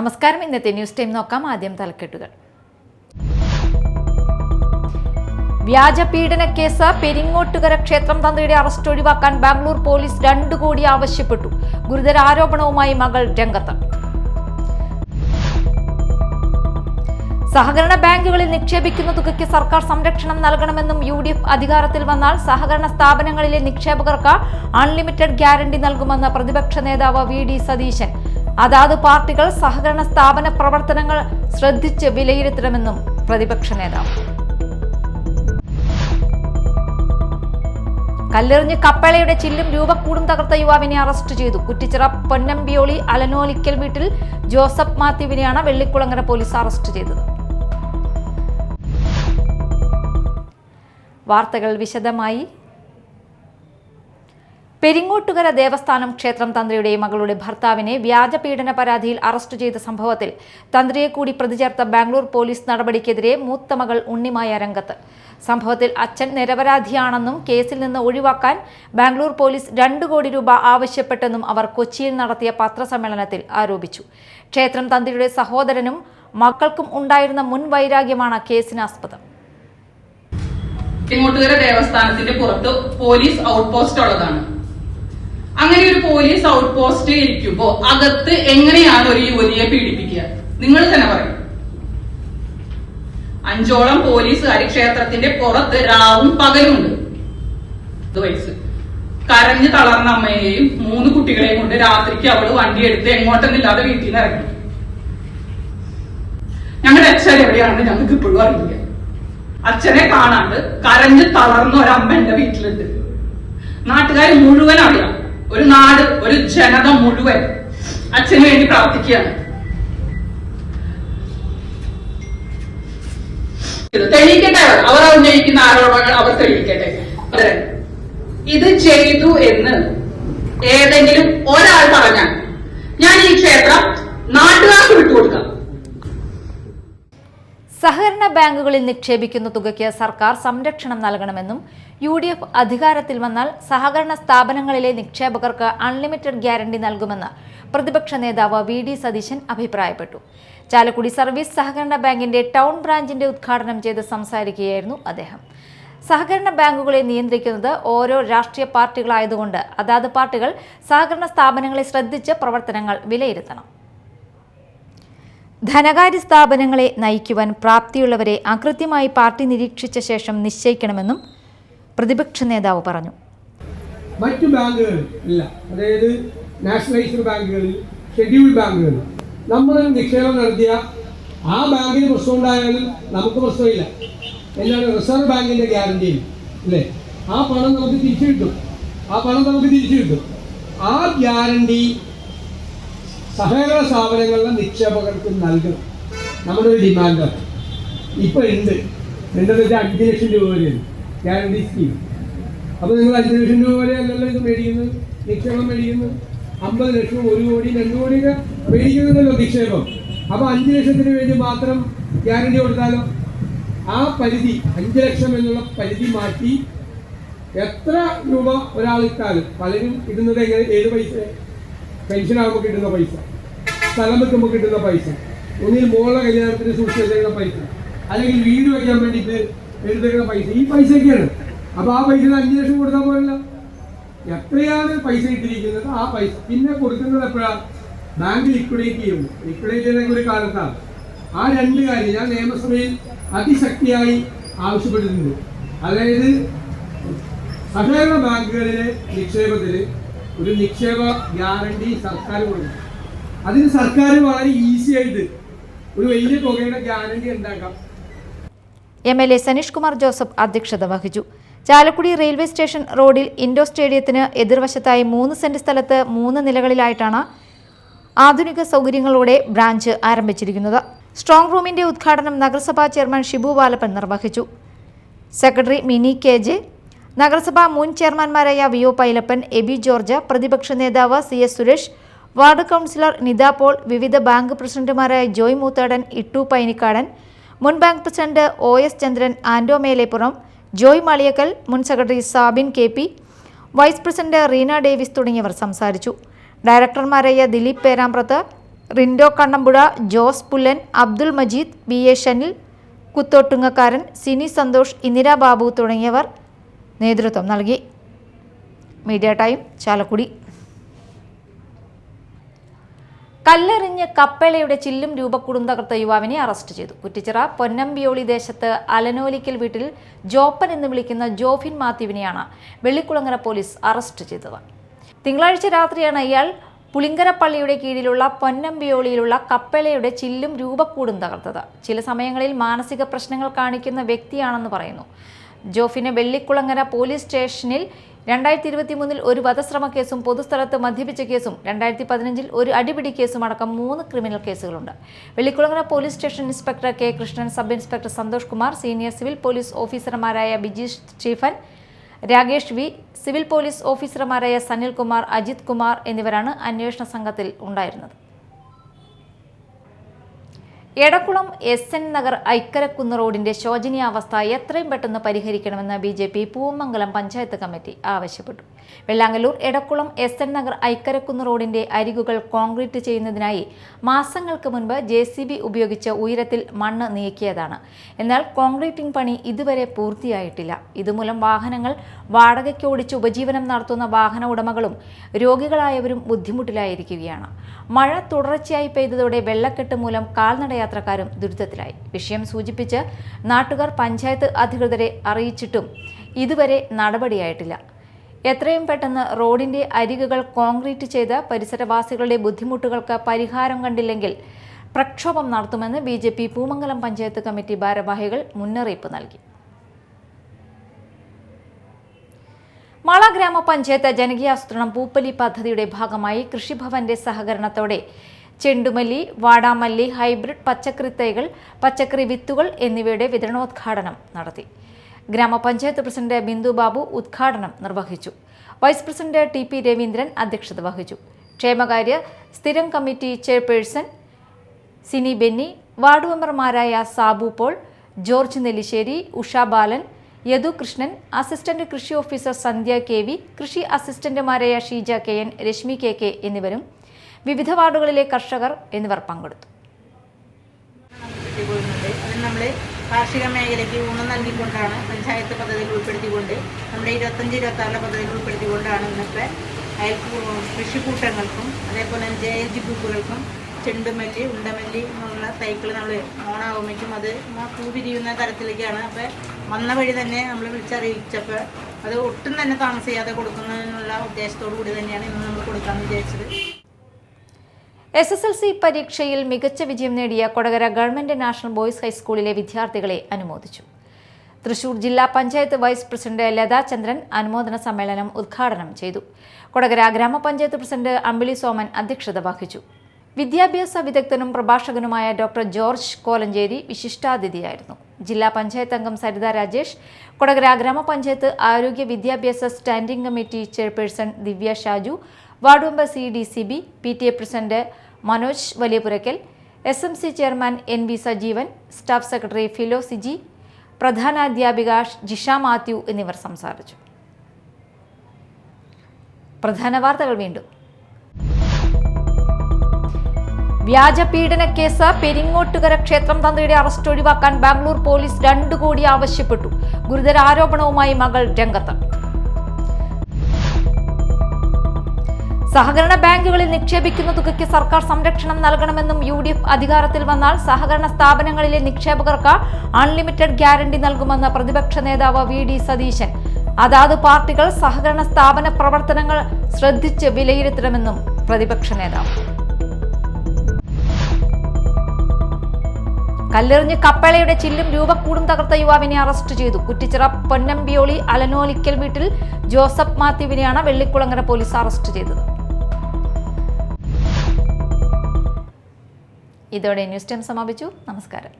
നമസ്കാരം. ഇന്നത്തെ news time നോക്കാം. ആദ്യം തലക്കെട്ടുകൾ. വ്യാജ പീഡന കേസ് പെരിങ്ങോട്ടുകര ക്ഷേത്രം തന്ത്രിയുടെ അറസ്റ്റ് ഒഴിവാക്കാൻ ബാംഗ്ലൂർ പോലീസ് 2 കോടി ആവശ്യപ്പെട്ടു. ഗുരുതര ആരോപണവുമായി മകൾ രംഗത്ത്. സഹകരണ ബാങ്കുകളിൽ നിക്ഷേപിക്കുന്ന തുകയ്ക്ക് സർക്കാർ സംരക്ഷണം നൽകണമെന്നും UDF അധികാരത്തിൽ വന്നാൽ സഹകരണ സ്ഥാപനങ്ങളിലെ നിക്ഷേപകർക്ക് അൺലിമിറ്റഡ് ഗ്യാരണ്ടി നൽകുമെന്ന് പ്രതിപക്ഷ നേതാവ് VD സതീശൻ. അതാത് പാർട്ടികൾ സഹകരണ സ്ഥാപന പ്രവർത്തനങ്ങൾ ശ്രദ്ധിച്ച് വിലയിരുത്തണമെന്നും പ്രതിപക്ഷ നേതാവ്. കല്ലെറിഞ്ഞ് കപ്പളയുടെ ചില്ലും രൂപക്കൂടും തകർത്ത യുവാവിനെ അറസ്റ്റ് ചെയ്തു. കുറ്റിച്ചിറ പൊന്നമ്പിയോളി അലനോലിക്കൽ വീട്ടിൽ ജോസഫ് മാത്യുവിനെയാണ് വെള്ളിക്കുളങ്ങര പോലീസ് അറസ്റ്റ് ചെയ്തത്. വാർത്തകൾ വിശദമായി. പെരിങ്ങോട്ടുകര ദേവസ്ഥാനം ക്ഷേത്രം തന്ത്രിയുടെ മകളുടെ ഭർത്താവിനെ വ്യാജ പീഡന പരാതിയിൽ അറസ്റ്റ് ചെയ്ത സംഭവത്തിൽ തന്ത്രിയെ കൂടി പ്രതി ചേർത്ത ബാംഗ്ലൂർ പോലീസ് നടപടിക്കെതിരെ മൂത്ത മകൾ ഉണ്ണിമായ രംഗത്ത്. സംഭവത്തിൽ അച്ഛൻ നിരപരാധിയാണെന്നും കേസിൽ നിന്ന് ഒഴിവാക്കാൻ ബാംഗ്ലൂർ പോലീസ് 2 കോടി രൂപ ആവശ്യപ്പെട്ടെന്നും അവർ കൊച്ചിയിൽ നടത്തിയ പത്രസമ്മേളനത്തിൽ ആരോപിച്ചു. ക്ഷേത്രം തന്ത്രിയുടെ സഹോദരനും മക്കൾക്കും ഉണ്ടായിരുന്ന മുൻവൈരാഗ്യമാണ് കേസിനാസ്പദം. പെരിങ്ങോട്ടുകര ദേവസ്ഥാനത്തിന്റെ പുറത്ത് പോലീസ് ഔട്ട് പോസ്റ്റ് ഉള്ളതാണ്. അങ്ങനെ ഒരു പോലീസ് ഔട്ട് പോസ്റ്റ് ഇരിക്കുമ്പോ അകത്ത് എങ്ങനെയാണ് ഒരു യുവതിയെ പീഡിപ്പിക്കുക? നിങ്ങൾ തന്നെ പറയും. 5ഓളം പോലീസുകാർ ക്ഷേത്രത്തിന്റെ പുറത്ത് രാവും പകലുണ്ട്. വയസ്സ് കരഞ്ഞു തളർന്ന അമ്മയെയും 3 കുട്ടികളെയും കൊണ്ട് രാത്രിക്ക് അവള് വണ്ടിയെടുത്ത് എങ്ങോട്ടെന്നില്ലാതെ വീട്ടിൽ നിന്ന് ഇറങ്ങി. ഞങ്ങളുടെ അച്ഛൻ എവിടെയാണെന്ന് ഞങ്ങൾക്ക് ഇപ്പോഴും അറിയില്ല. അച്ഛനെ കാണാണ്ട് കരഞ്ഞു തളർന്ന ഒരമ്മ എന്റെ വീട്ടിലുണ്ട്. നാട്ടുകാർ മുഴുവൻ അറിയാം. ഒരു നാട്, ഒരു ജനത മുഴുവൻ അച്ഛന് വേണ്ടി പ്രാർത്ഥിക്കുകയാണ്. തെളിയിക്കട്ടെ, അവർ ഉന്നയിക്കുന്ന ആരോപണങ്ങൾ അവർ തെളിയിക്കട്ടെ. ഇത് ചെയ്തു എന്ന് ഏതെങ്കിലും ഒരാൾ പറഞ്ഞാൽ ഞാൻ ഈ ക്ഷേത്രം നാട്ടുകാർക്ക് വിട്ടുകൊടുക്കാം. സഹകരണ ബാങ്കുകളിൽ നിക്ഷേപിക്കുന്ന തുകയ്ക്ക് സർക്കാർ സംരക്ഷണം നൽകണമെന്നും UDF അധികാരത്തിൽ വന്നാൽ സഹകരണ സ്ഥാപനങ്ങളിലെ നിക്ഷേപകർക്ക് അൺലിമിറ്റഡ് ഗ്യാരണ്ടി നൽകുമെന്ന് പ്രതിപക്ഷ നേതാവ് VD സതീശൻ അഭിപ്രായപ്പെട്ടു. ചാലക്കുടി സർവീസ് സഹകരണ ബാങ്കിന്റെ ടൗൺ ബ്രാഞ്ചിന്റെ ഉദ്ഘാടനം ചെയ്ത് സംസാരിക്കുകയായിരുന്നു അദ്ദേഹം. സഹകരണ ബാങ്കുകളെ നിയന്ത്രിക്കുന്നത് ഓരോ രാഷ്ട്രീയ പാർട്ടികളായതുകൊണ്ട് അതാത് പാർട്ടികൾ സഹകരണ സ്ഥാപനങ്ങളെ ശ്രദ്ധിച്ച് പ്രവർത്തനങ്ങൾ വിലയിരുത്തണം. ധനകാര്യ സ്ഥാപനങ്ങളെ നയിക്കുവാൻ പ്രാപ്തിയുള്ളവരെ അകൃത്യമായി പാർട്ടി നിരീക്ഷിച്ച ശേഷം നിശ്ചയിക്കണമെന്നും പ്രതിപക്ഷ നേതാവ് പറഞ്ഞു. മറ്റു ബാങ്കുകൾ ഇല്ല, അതായത് നാഷണലൈസ്ഡ് ബാങ്കുകളിൽ, ഷെഡ്യൂൾഡ് ബാങ്കുകളിൽ നമ്മൾ നിക്ഷേപം നടത്തിയ ആ ബാങ്കിന് പ്രശ്നമുണ്ടായാലും നമുക്ക് പ്രശ്നമില്ല. എന്താണ് റിസർവ് ബാങ്കിന്റെ ഗ്യാരണ്ടി അല്ലേ? ആ പണം നമുക്ക് തിരിച്ചു കിട്ടും. ആ ഗ്യാരണ്ടി സഹകരണ സ്ഥാപനങ്ങളിലെ നിക്ഷേപകർക്ക് നൽകണം. നമ്മുടെ ഒരു ഡിമാൻഡാണ്. ഇപ്പോൾ എന്താണെന്ന് വെച്ചാൽ 5 ലക്ഷം രൂപ വരെയാണ് ഗ്യാരണ്ടി സ്കീം. അപ്പോൾ നിങ്ങൾ 5 ലക്ഷം രൂപ വരെ അല്ലല്ലോ ഇത് മേടിക്കുന്നത്, നിക്ഷേപം മേടിക്കുന്നത്. 50 ലക്ഷം, 1 കോടി, 2 കോടിയൊക്കെ മേടിക്കുന്നതല്ലോ നിക്ഷേപം. അപ്പോൾ 5 ലക്ഷത്തിന് വേണ്ടി മാത്രം ഗ്യാരണ്ടി കൊടുത്താലോ? ആ പരിധി 5 ലക്ഷം എന്നുള്ള പരിധി മാറ്റി എത്ര രൂപ ഒരാൾ ഇട്ടാലും, പലരും ഇടുന്നത് എങ്ങനെ, ഏത് പൈസ? പെൻഷനാകുമ്പോൾ കിട്ടുന്ന പൈസ, സ്ഥലം വെക്കുമ്പോൾ കിട്ടുന്ന പൈസ, ഒന്നിൽ മോളുടെ കല്യാണത്തിന് സൂക്ഷിച്ച് വെച്ചേക്കുന്ന പൈസ, അല്ലെങ്കിൽ വീട് വയ്ക്കാൻ വേണ്ടിയിട്ട് എടുത്തേക്കുന്ന പൈസ, ഈ പൈസയൊക്കെയാണ്. അപ്പോൾ ആ പൈസ 5 ലക്ഷം കൊടുത്താൽ പോലല്ല. എത്രയാണ് പൈസ ഇട്ടിരിക്കുന്നത് ആ പൈസ പിന്നെ കൊടുക്കുന്നത് എപ്പോഴാണ്? ബാങ്ക് ലിക്വിഡേറ്റ് ചെയ്യുന്നു. ലിക്വിഡേറ്റ് ചെയ്യുന്ന ഒരു കാലത്താണ്. ആ 2 കാര്യം ഞാൻ നിയമസഭയിൽ അതിശക്തിയായി ആവശ്യപ്പെട്ടിട്ടുണ്ട്. അതായത് സഹകരണ ബാങ്കുകളിലെ നിക്ഷേപത്തിൽ ഒരു നിക്ഷേപ ഗ്യാരണ്ടി സർക്കാർ കൊടുക്കും. അതിന് സർക്കാർ വളരെ ഈസി ആയിട്ട് ഒരു വലിയ തുകയുടെ ഗ്യാരണ്ടി ഉണ്ടാക്കാം. MLA സനീഷ് കുമാർ ജോസഫ് അധ്യക്ഷത വഹിച്ചു. ചാലക്കുടി റെയിൽവേ സ്റ്റേഷൻ റോഡിൽ ഇൻഡോർ സ്റ്റേഡിയത്തിന് എതിർവശത്തായി 3 സെന്റ് സ്ഥലത്ത് 3 നിലകളിലായിട്ടാണ് ആധുനിക സൗകര്യങ്ങളോടെ ബ്രാഞ്ച് ആരംഭിച്ചിരിക്കുന്നത്. സ്ട്രോങ് റൂമിന്റെ ഉദ്ഘാടനം നഗരസഭാ ചെയർമാൻ ഷിബു വാലപ്പൻ നിർവഹിച്ചു. സെക്രട്ടറി മിനി KJ, നഗരസഭാ മുൻ ചെയർമാൻമാരായ VO പൈലപ്പൻ, എബി ജോർജ്, പ്രതിപക്ഷ നേതാവ് CS Suresh, ward councillor Nitha Paul, വിവിധ ബാങ്ക് പ്രസിഡന്റുമാരായ ജോയ് മൂത്തേടൻ, ഇട്ടു പൈനിക്കാടൻ, മുൻ bank president OS Chandran, Ando Meleppuram, Joy Maliyakkal, മുൻ secretary Sabin KP, vice president Reena Davis തുടങ്ങിയവർ സംസാരിച്ചു. ഡയറക്ടർമാരായ ദിലീപ് പേരാമ്പ്രത്ത്, റിൻഡോ കണ്ണമ്പുഴ, ജോസ് പുല്ലൻ, അബ്ദുൾ മജീദ്, BA ഷനിൽ, കുത്തോട്ടുങ്ങക്കാരൻ, സിനി സന്തോഷ്, ഇന്ദിര ബാബു തുടങ്ങിയവർ നേതൃത്വം നൽകി. Media time, Chalakudy. കല്ലെറിഞ്ഞ് കപ്പേളയുടെ ചില്ലും രൂപക്കൂടും തകർത്ത യുവാവിനെ അറസ്റ്റ് ചെയ്തു. കുറ്റിച്ചിറ പൊന്നമ്പിയോളി ദേശത്ത് അലനോലിക്കൽ വീട്ടിൽ ജോപ്പൻ എന്ന് വിളിക്കുന്ന ജോഫിൻ മാത്യുവിനെയാണ് വെള്ളിക്കുളങ്ങര പോലീസ് അറസ്റ്റ് ചെയ്തത്. തിങ്കളാഴ്ച രാത്രിയാണ് ഇയാൾ പുളിങ്കര പള്ളിയുടെ കീഴിലുള്ള പൊന്നമ്പിയോളിയിലുള്ള കപ്പേളയുടെ ചില്ലും രൂപക്കൂടും തകർത്തത്. ചില സമയങ്ങളിൽ മാനസിക പ്രശ്നങ്ങൾ കാണിക്കുന്ന വ്യക്തിയാണെന്ന് പറയുന്നു. ജോഫിനെ വെള്ളിക്കുളങ്ങര പോലീസ് സ്റ്റേഷനിൽ 2023 ഒരു വധശ്രമ കേസും പൊതുസ്ഥലത്ത് മദ്യപിച്ച കേസും 2015 ഒരു അടിപിടി കേസും അടക്കം 3 ക്രിമിനൽ കേസുകളുണ്ട്. Vellikulangara police station inspector K. Krishnan, sub inspector Santhosh Kumar, senior civil police ഓഫീസർമാരായ Bijeesh Stephen, Rakesh V, civil police ഓഫീസർമാരായ സനിൽ കുമാർ, അജിത് കുമാർ എന്നിവരാണ് അന്വേഷണ സംഘത്തിൽ ഉണ്ടായിരുന്നത്. എടക്കുളം SN നഗർ ഐക്കരക്കുന്ന് റോഡിന്റെ ശോചനീയാവസ്ഥ എത്രയും പെട്ടെന്ന് പരിഹരിക്കണമെന്ന് BJP പൂവമംഗലം പഞ്ചായത്ത് കമ്മിറ്റി ആവശ്യപ്പെട്ടു. വെള്ളാങ്ങല്ലൂർ എടക്കുളം SN നഗർ ഐക്കരക്കുന്ന് റോഡിന്റെ അരികുകൾ കോൺക്രീറ്റ് ചെയ്യുന്നതിനായി മാസങ്ങൾക്ക് മുൻപ് JCB ഉപയോഗിച്ച് ഉയരത്തിൽ മണ്ണ് നീക്കിയതാണ്. എന്നാൽ കോൺക്രീറ്റിംഗ് പണി ഇതുവരെ പൂർത്തിയായിട്ടില്ല. ഇതുമൂലം വാഹനങ്ങൾ വാടകയ്ക്ക് ഓടിച്ച് ഉപജീവനം നടത്തുന്ന വാഹന ഉടമകളും രോഗികളായവരും ബുദ്ധിമുട്ടിലായിരിക്കുകയാണ്. മഴ തുടർച്ചയായി പെയ്തതോടെ വെള്ളക്കെട്ട് മൂലം കാൽനടയാത്രക്കാരും ദുരിതത്തിലായി. വിഷയം സൂചിപ്പിച്ച് നാട്ടുകാർ പഞ്ചായത്ത് അധികൃതരെ അറിയിച്ചിട്ടും ഇതുവരെ നടപടിയായിട്ടില്ല. എത്രയും പെട്ടെന്ന് റോഡിന്റെ അരികുകൾ കോൺക്രീറ്റ് ചെയ്ത് പരിസരവാസികളുടെ ബുദ്ധിമുട്ടുകൾക്ക് പരിഹാരം കണ്ടില്ലെങ്കിൽ പ്രക്ഷോഭം നടത്തുമെന്ന് BJP പൂമംഗലം പഞ്ചായത്ത് കമ്മിറ്റി ഭാരവാഹികൾ മുന്നറിയിപ്പ് നൽകി. മാള ഗ്രാമപഞ്ചായത്ത് ജനകീയാസൂത്രണം പൂപ്പലി പദ്ധതിയുടെ ഭാഗമായി കൃഷിഭവന്റെ സഹകരണത്തോടെ ചെണ്ടുമല്ലി, വാടാമല്ലി, ഹൈബ്രിഡ് പച്ചക്കറി തൈകൾ, പച്ചക്കറി വിത്തുകൾ എന്നിവയുടെ വിതരണോദ്ഘാടനം നടത്തി. ഗ്രാമപഞ്ചായത്ത് പ്രസിഡന്റ് ബിന്ദു ബാബു ഉദ്ഘാടനം നിർവഹിച്ചു. വൈസ് പ്രസിഡന്റ് TP രവീന്ദ്രൻ അധ്യക്ഷത വഹിച്ചു. ക്ഷേമകാര്യ സ്ഥിരം committee chairperson Sini Benny, ward മെമ്പർമാരായ Sabu Paul, George Nellissery, Usha Balan, Yadu Krishnan, assistant കൃഷി ഓഫീസർ സന്ധ്യ KV, കൃഷി അസിസ്റ്റന്റുമാരായ ഷീജ KN, രശ്മി KK എന്നിവരും വിവിധ വാർഡുകളിലെ കർഷകർ എന്നിവർ പങ്കെടുത്തു. നമ്മൾ കാർഷിക മേഖലയ്ക്ക് ഊന്നൽ നൽകിക്കൊണ്ടാണ് പഞ്ചായത്ത് പദ്ധതിയിൽ ഉൾപ്പെടുത്തിക്കൊണ്ട് നമ്മുടെ 25-26 പദ്ധതിയിൽ ഉൾപ്പെടുത്തിക്കൊണ്ടാണ് ഇന്നത്തെ കൃഷിക്കൂട്ടങ്ങൾക്കും അതേപോലെ JLG ഗ്രൂപ്പുകൾക്കും ചെണ്ടുമല്ലി, ഉണ്ടമല്ലി എന്നുള്ള തൈകൾ നമ്മൾ ഓണാകുമ്പോഴേക്കും അത് പൂ പിരിയുന്ന തരത്തിലേക്കാണ്. അപ്പോൾ വന്ന വഴി തന്നെ നമ്മൾ വിളിച്ചറിയിച്ചപ്പോൾ അത് ഒട്ടും തന്നെ താമസിയാതെ കൊടുക്കുന്നതിനുള്ള ഉദ്ദേശത്തോടു കൂടി തന്നെയാണ് ഇന്ന് നമ്മൾ കൊടുക്കാമെന്ന് വിചാരിച്ചത്. SSLC പരീക്ഷയിൽ മികച്ച വിജയം നേടിയ കൊടകര ഗവൺമെന്റ് നാഷണൽ ബോയ്സ് ഹൈസ്കൂളിലെ വിദ്യാർത്ഥികളെ അനുമോദിച്ചു. തൃശൂർ ജില്ലാ പഞ്ചായത്ത് വൈസ് പ്രസിഡന്റ് ലതാ ചന്ദ്രൻ അനുമോദന സമ്മേളനം ഉദ്ഘാടനം ചെയ്തു. കൊടകര ഗ്രാമപഞ്ചായത്ത് പ്രസിഡന്റ് അമ്പിളി സോമൻ അധ്യക്ഷത വഹിച്ചു. വിദ്യാഭ്യാസ വിദഗ്ധനും പ്രഭാഷകനുമായ ഡോക്ടർ ജോർജ് കോലഞ്ചേരി വിശിഷ്ടാതിഥിയായിരുന്നു. ജില്ലാ പഞ്ചായത്ത് അംഗം സരിത രാജേഷ്, കൊടകര ഗ്രാമപഞ്ചായത്ത് ആരോഗ്യ വിദ്യാഭ്യാസ standing committee chairperson Divya Shaju, ward member CDCB, PTA president Manoj Valiyapurakkal, SMC chairman NB Sajeevan, staff secretary Philo Siji, പ്രധാനാധ്യാപിക ജിഷ മാത്യു എന്നിവർ സംസാരിച്ചു. പ്രധാന വാർത്തകൾ വീണ്ടും. വ്യാജ പീഡന കേസ് പെരിങ്ങോട്ടുകര ക്ഷേത്രം തന്ത്രിയുടെ അറസ്റ്റ് ഒഴിവാക്കാൻ ബാംഗ്ലൂർ പോലീസ് 2 കോടി ആവശ്യപ്പെട്ടു. ഗുരുതര ആരോപണവുമായി മകൾ രംഗത്ത്. സഹകരണ ബാങ്കുകളിൽ നിക്ഷേപിക്കുന്ന തുകയ്ക്ക് സർക്കാർ സംരക്ഷണം നൽകണമെന്നും UDF അധികാരത്തിൽ വന്നാൽ സഹകരണ സ്ഥാപനങ്ങളിലെ നിക്ഷേപകർക്ക് അൺലിമിറ്റഡ് ഗ്യാരണ്ടി നൽകുമെന്ന് പ്രതിപക്ഷ നേതാവ് VD സതീശൻ. അതാത് പാർട്ടികൾ സഹകരണ സ്ഥാപന പ്രവർത്തനങ്ങൾ ശ്രദ്ധിച്ച് വിലയിരുത്തണമെന്നും പ്രതിപക്ഷ നേതാവ്. കല്ലെറിഞ്ഞ് കപ്പേളയുടെ ചില്ലും രൂപക്കൂടും തകർത്ത യുവാവിനെ അറസ്റ്റ് ചെയ്തു. കുറ്റിച്ചിറ പൊന്നമ്പിയോളി അലനോലിക്കൽ വീട്ടിൽ ജോസഫ് മാത്യുവിനെയാണ് വെള്ളിക്കുളങ്ങര പോലീസ് അറസ്റ്റ് ചെയ്തത്. ഇതോടെ ന്യൂസ് ടൈം സമാപിച്ചു. നമസ്കാരം.